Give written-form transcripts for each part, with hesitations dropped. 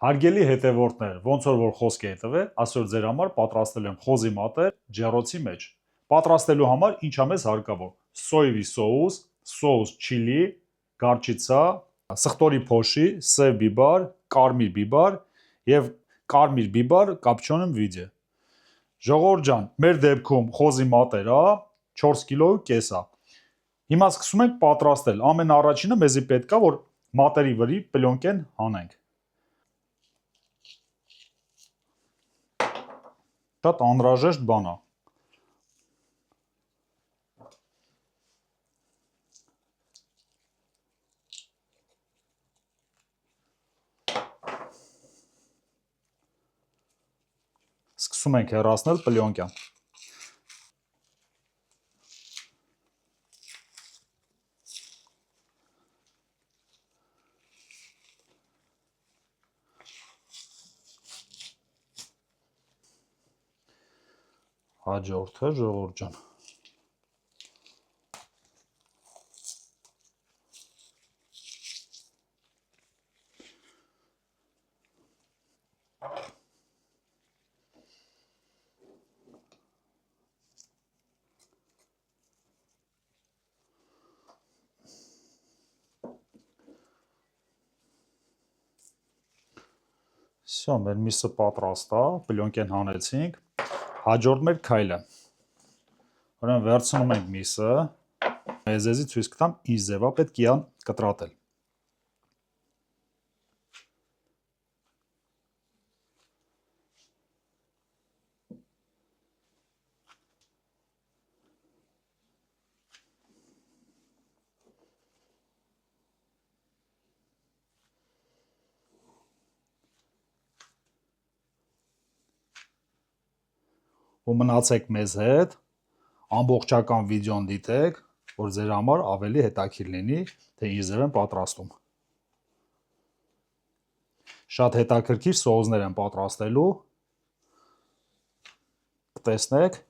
Հարգելի հետևորդներ, ոնց որ խոսք է տվել, այսօր ձեր համար պատրաստել եմ խոզի մատեր ջեռոցի մեջ։ Պատրաստելու համար ինչա մեզ հարկավոր. սոյվի սոուս, սոուս չիլի, գարչիցա, սխտորի փոշի, սև բիբար, կարմիր բիբար եւ կարմիր բիբար կապչոնեմ վիդյե։ Ժողովուրդ ջան, մեր դեպքում խոզի մատերա 4 կիլոյու կես է։ Հիմա սկսում ենք պատրաստել։ Ամենաառաջինը մեզի պետք է որ մատերի վրի պլյոնկեն հանենք։ Շատ անհրաժեշտ բան է։ Սկսում ենք հեռացնել պլյոնկյան։ Հաջորդը ժողովուրդ ջան։ Всё, մեր միսը պատրաստ է, պլյոնկեն հանեցինք։ Հաջորդ մեր քայլը։ Ուրեմն վերցնում ենք միսը, մեզի ցույց կտամ ինչ ձև է պետք է կտրատել։ Ու մնացեք մեզ հետ, ամբողջական վիդեոն դիտեք, որ ձեր համար ավելի հետաքրքիր լինի, թե ինչ ձև եմ պատրաստում։ Շատ հետաքրքիր սոուսներ եմ պատրաստելու։ Տեսնեք,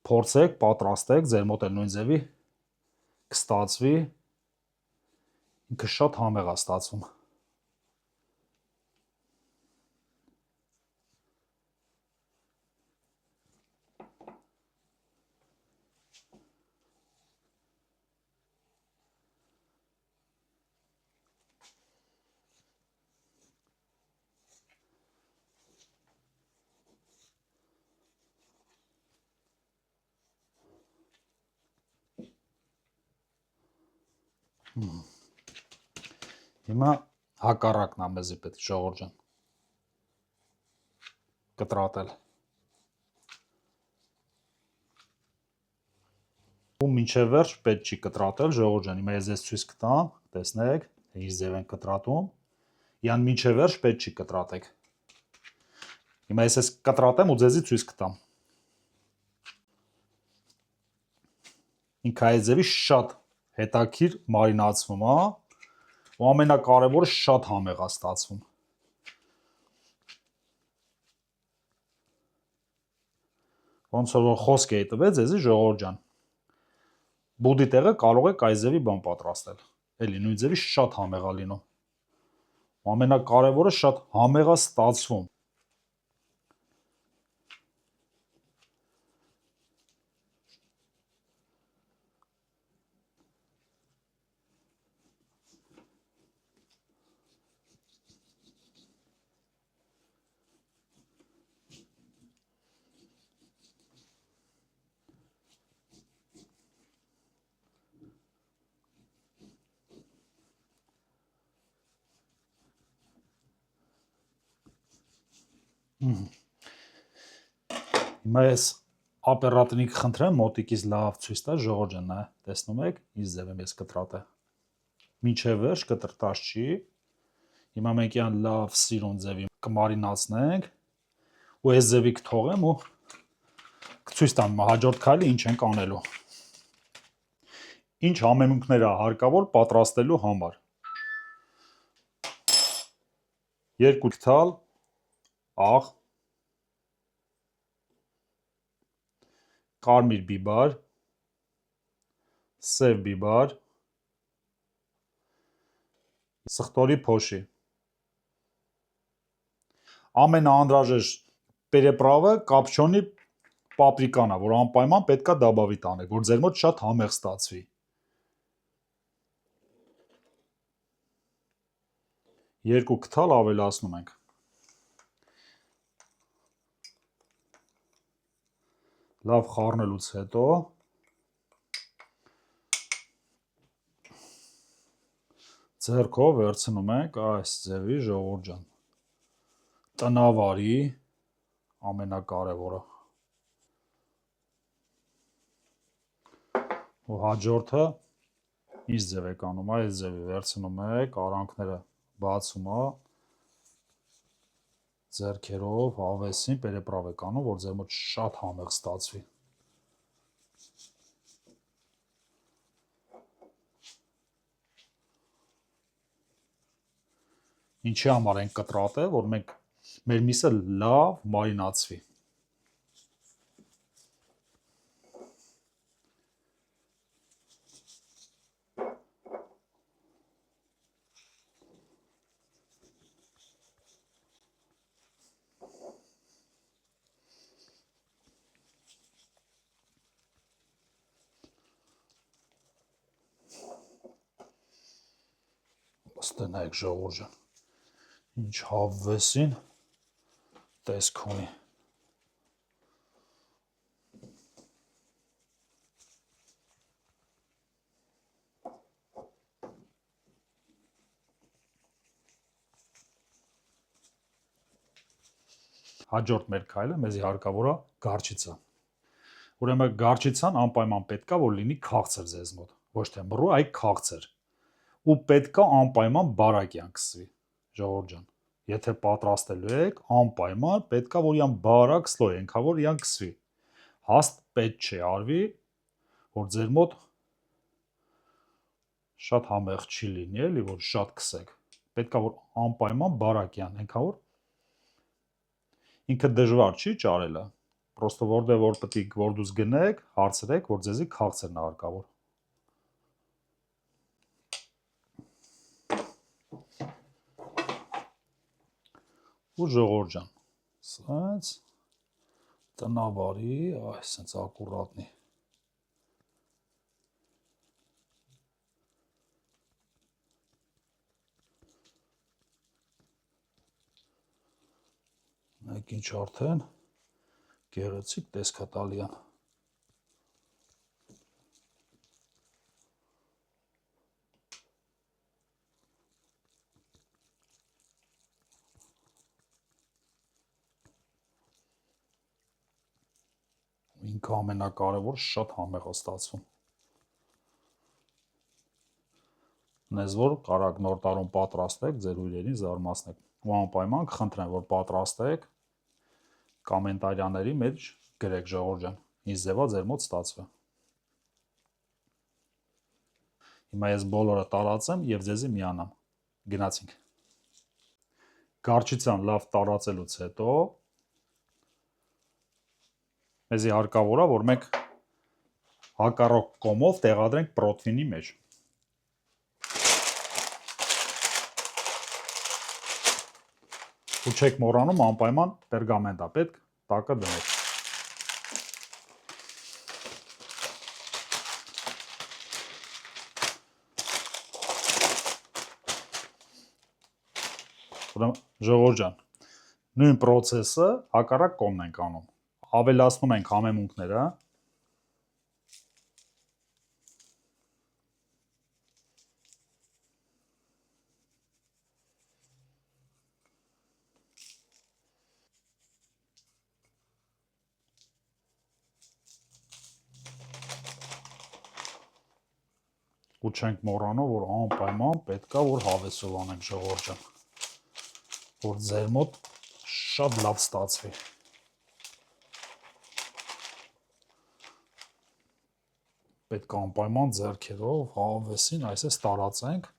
փորձեք, պատրաստեք, ձեր մոտ էլ նույն ձևի կստացվի, ինքը շատ համեղ է ստացվում։ Հիմա հակառակն է մեզի պետք ժողովուրդ ջան կտրատել։ Ու մինչև վերջ պետք չի կտրատել ժողովուրդ ջան, հիմա ես ձեզ ցույց կտամ, տեսնեք, ինչ ձև են կտրատում։ Յան մինչև վերջ պետք չի կտրատեք։ Հիմա ես կտրատեմ ու ձեզի ցույց կտամ։ Ինքը այս ձևի շատ հետաքրքիր մարինացվում է, ու ամենակարևորը շատ համեղ է ստացվում։ Ոնց որ խոսք է տվել ձեզի ժողովուրդ ջան։ Բուդի տեղը կարող եք այս ձևի բան պատրաստել։ Էլի նույն ձևի շատ համեղ է լինում։ Ու ամենակարևորը շատ համեղ է ստացվում։ Հիմա ես ապերատինի կխնդրեմ մոտիկից լավ ցույց տա ժողովուրդ ջան, նա տեսնում եք, ինչ ձև եմ ես կտրատել։ Մինչև վերջ կտրտած չի։ Հիմա մենք յան լավ սիրուն ձևի կմարինացնենք, ու այս ձևի կթողեմ ու կցույց տամ հաջորդ քայլը ինչ ենք անելու։ Ինչ համեմունքներ է հարկավոր պատրաստելու համար։ 2 թալ աղ, կարմիր բիբար, սև բիբար, սխտորի փոշի, ամենաանհրաժեշտ պերեպրավը կապչոնի պապրիկան է, որ անպայման պետք է դաբավի տանեք, որ ձեր մոտ շատ համեղ ստացվի։ Երկու քթալ ավելացնում ենք։ Լավ խառնելուց հետո ձեռքով վերցնում ենք այս ձևի, ժողովուրդ ջան, տնավարի ամենակարևորը։ Ու հաջորդը ինչ ձև եք անում, այս ձևի վերցնում եք, արանքները բացում է, ձեռքերով հավեսին պերեպրավ եք անում, որ ձեր մոտ շատ համեղ ստացվի։ Ինչի համար ենք կտրատը, որ մեր միսը լավ մարինացվի։ Ստենայք ժողովուրդ ջան, ինչ հավեսին տեսք ունի։ Հաջորդ մեր քայլը մեզի հարկավոր է գարչիցա։ Ուրեմն գարչիցան անպայման պետք է որ լինի քաղցր ձեզ մոտ, ոչ թե մռու, այլ քաղցր։ Ու պետք է անպայման բարակ կսվի, ժողովուրդ ջան։ Եթե պատրաստելու եք, անպայման պետք է որ իան բարակ սլոյ ենքա որ իան կսվի։ Հաստ պետք չի արվի, որ ձեր մոտ շատ համեղ չի լինի, էլի որ շատ կսեք։ Պետք է որ անպայման բարակ յան, ենքա որ ինքը դժվար չի ճարելը, պրոստը որտեղ որ պետք որ դուս գնեք, հարցրեք, որ ձեզի քաղցրն է հարկավոր։ Ու ժողովուրդ ջան, սենց տնավարի, այ սենց ակուրատնի։ Մեկ ինչ արդեն գեղեցիկ տեսքատալյան։ Ինքը ամենակարևոր շատ համեղ է ստացվում։ Նեզ որ կարակ նոր տարում պատրաստեք, ձեր հյուրերին զարմացնեք։ Ու անպայման կխնդրեմ, որ պատրաստեք, կոմենտարիաների մեջ գրեք ժողովուրդ ջան, ինչ ձևա ձեր մոտ ստացվի։ Հիմա ես բոլորը տարածեմ եւ ձեզի միանամ։ Գնացինք։ Գարչիցան լավ տարածելուց հետո մեզի հարկավոր է, որ մենք հակառակ կողմով տեղադրենք պրոթվինի մեջ։ Ու չեք մոռանում անպայման պերգամենտ է պետք տակը դնեք։ Ուրեմն ժողովուրդ ջան, նույն process-ը հակառակ կողմն ենք անում։ Ավելացնում ենք համեմունքները։ Ու չենք մոռանում, որ անպայման պետք է որ հավեսով անենք ժողովուրդ ջան, որ ձեր մոտ շատ լավ ստացվի։ Պետք է անպայման ձեռքերով հավեսին այսպես տարածենք։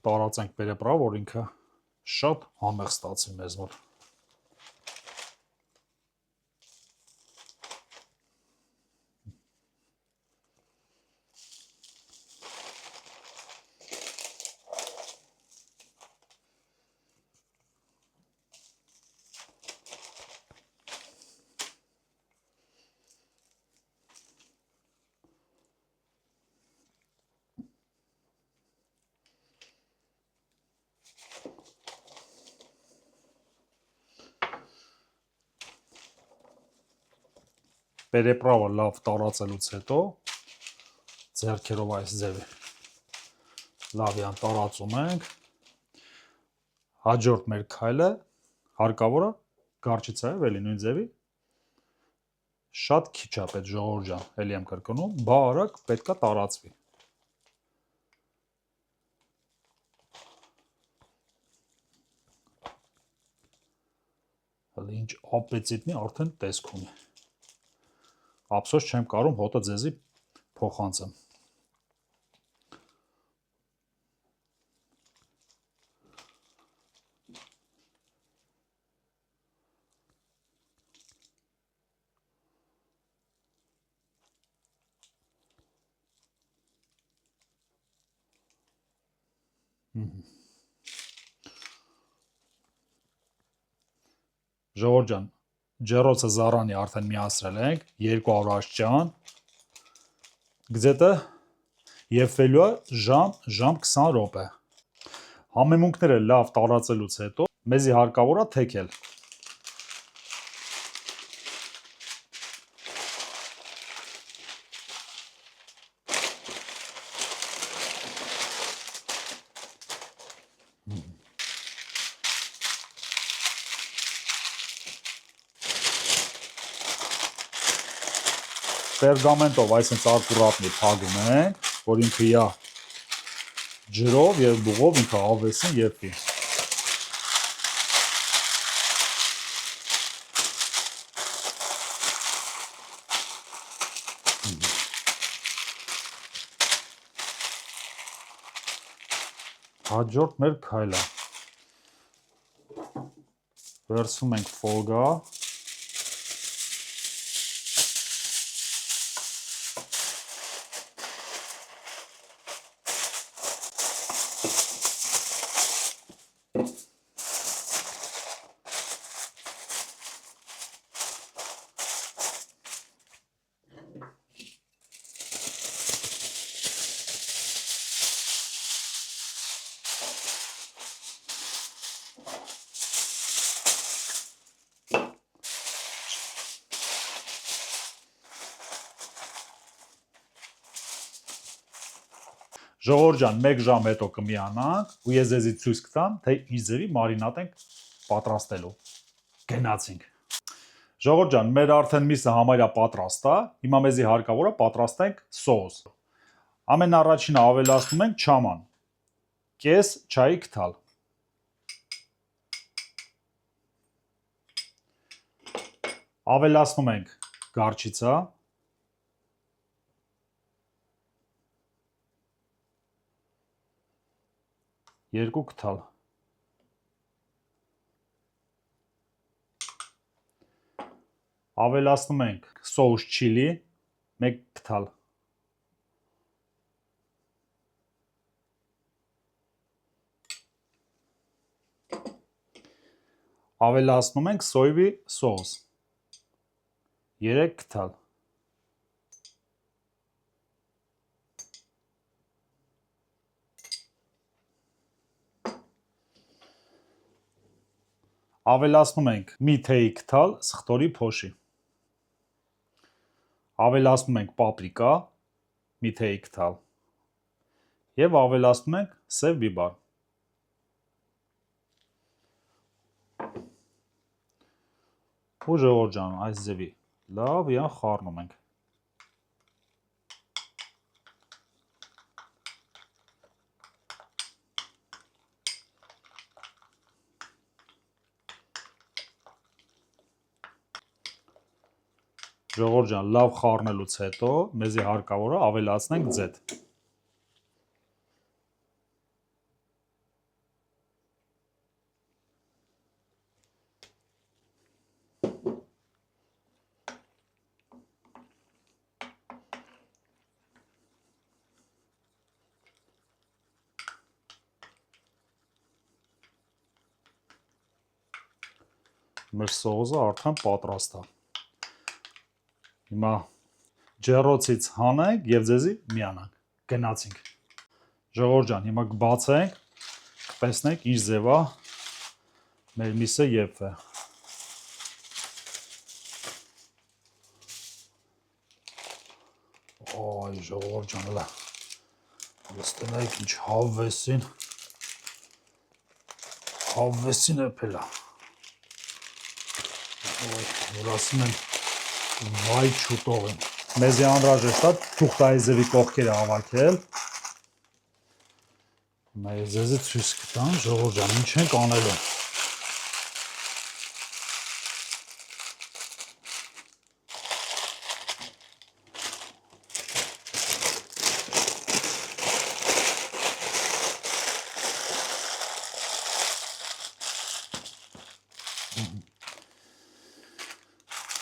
Տարածենք պերեպրավ, որ ինքը շատ համեղ ստացվի մեզ մոտ։ Պերեպրավը լավ տարածելուց հետո ձեռքերով այս ձևի լավյան տարածում ենք։ Հաջորդ մեր քայլը հարկավոր է գարչիցայով էլի նույն ձևի շատ քիչ է պետք ժողովուրդ ջան, էլի եմ կրկնում, բարակ պետքա տարածվի։ Հələ ինչ ապետիտնի արդեն տեսք ունի։ Ափսոս չեմ կարում հոտը ձեզի փոխանցեմ։ Ժողովուրդ ջան, ջեռոցը զառանի արդեն միացրել ենք 200 աստիճան, գծետը եփվելու է ժամ 20 րոպե։ Համեմունքները լավ տարածելուց հետո մեզի հարկավոր է թեքել։ Պերգամենտով այսպես ակուրատնի փակում ենք, որ ինքը իա ջրով եւ բուղով ինքը ավեսին եփվի։ Հաջորդ մեր քայլը վերցնում ենք ֆոլգա, Ժողովուրդ ջան, 1 ժամ հետո կմիանանք ու ես ձեզի ցույց կտամ, թե ինչ ձևի մարինատ ենք պատրաստելու։ Գնացինք։ Ժողովուրդ ջան, մեր արդեն միսը համարյա պատրաստ է։ Հիմա մեզի հարկավոր է պատրաստենք սոուս։ Ամենաառաջինը ավելացնում ենք չաման։ Կես չայի քթալ։ Ավելացնում ենք գարչիցա։ Երկու քթալ։ Ավելացնում ենք սոուս չիլի, 1 քթալ։ Ավելացնում ենք սոյվի սոուս, 3 քթալ։ Ավելացնում ենք մի թեյի քթալ սխտորի փոշի։ Ավելացնում ենք պապրիկա, մի թեյի քթալ։ Եվ ավելացնում ենք սև բիբար։ Ու ժողովուրդ ջան, այս ձևի լավ յան խառնում ենք։ Ժողովուրդ ջան, լավ խառնելուց հետո մեզի հարկավոր է ավելացնենք ձեթ։ Մեր սոուսը արդեն պատրաստ է։ Հիմա ջեռոցից հանենք եւ ձեզի միանանք։ Գնացինք։ Ժողովուրդ ջան, հիմա կբացենք, կտեսնենք ինչ ձև է մեր միսը եփվե։ Վայ ժողովուրդ ջան, հələ լստենայք ինչ հավվեսին էփել է։ Որ ասում են վայ չուտող են։ Մեզի անհրաժեշտ է թուղթայի ձևի կողքերը հավաքել։ Մեր ձեզի ցույց կտամ, ժողովուրդ ջան, ինչ ենք անելու։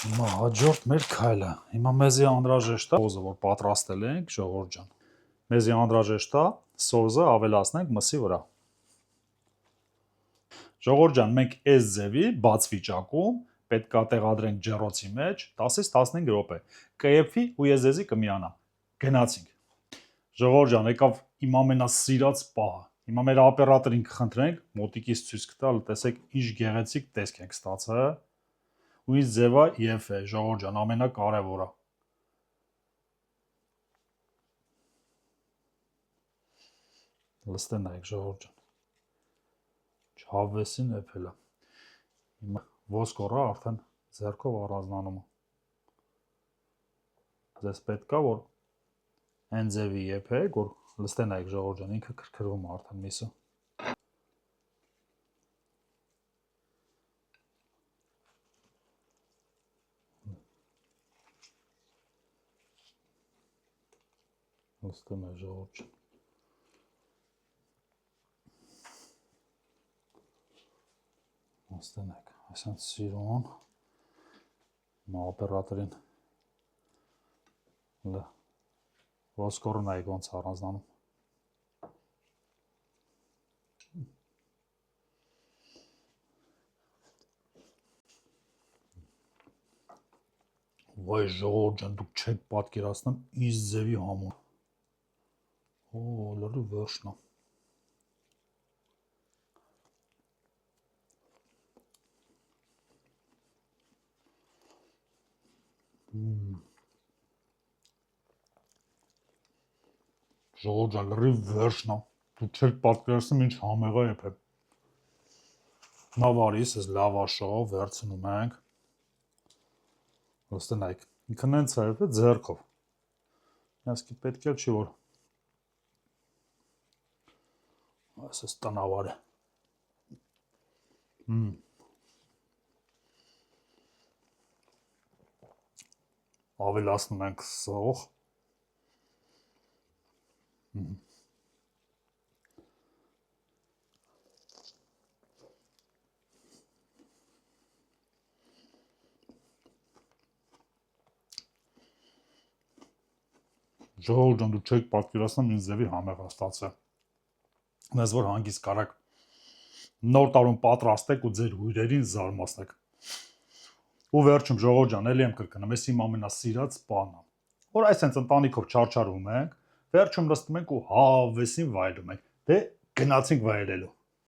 Հիմա հաջորդ մեր քայլը։ Հիմա մեզի անհրաժեշտ է սոուսը, որ պատրաստել ենք, ժողովուրդ ջան։ Մեզի անհրաժեշտ է սոուսը ավելացնենք մսի վրա։ Ժողովուրդ ջան, մենք այս ձևի բաց վիճակում պետք է տեղադրենք ջեռոցի մեջ 10-ից 15 րոպե։ Կեփի ու ես ձեզի կմիանամ։ Գնացինք։ Ժողովուրդ ջան, եկավ իմ ամենասիրած պահը։ Հիմա մեր օպերատորին կխնդրենք մոտիկից ցույց կտալ, տեսեք ինչ գեղեցիկ տեսք ենք ստացել։ Ու ինչ ձևա եւ է, ժողովուրդ ջան, ամենակարևորը։ Լստենայք, ժողովուրդ ջան։ Չհավեսին էփել է։ Հիմա ոսկորը արդեն ձեռքով առանձնանում է։ Ձեզ պետք է որ այն ձևի եփեք, որ լստենայք, ժողովուրդ ջան, ինքը քրքրվում է արդեն միսը։ Լստենայք, ժողովուրդ ջան։ Լստենայք, այսինքն սիրուն օպերատորին ոսկորը նայեք ոնց առանձնանում։ Վայ ժողովուրդ ջան, դուք չեք պատկերացնում ինչ ձևի համուն։ Օ, լրի վերջն է։ Ժողովուրդ ջան, լրի վերջն է։ Դուք չեք պատկերացնում ինչ համեղ է եփել։ Նավարիս էս լավաշով վերցնում ենք։ Լստենայք, ինքն հենց է եփել ձեռքով։ Այսքի պետք է չի որ այսպես տնավար է։ Ավելացնում ենք սող։ Ժողովուրդ ջան, դուք չեք պատկերացնում ինչ ձևի համեղ է ստացել։ Մեզ որ հանգիստ կարաք նոր տարում պատրաստեք ու ձեր հյուրերին զարմացնեք։ Ու վերջում ժողովուրդ ջան, էլի եմ կրկնում, ես իմ ամենասիրած բանն է, որ այսպես ընտանիքով չարչարում ենք, վերջում նստում ենք ու հավեսին վայելում ենք։ Դե գնացինք վայելելու։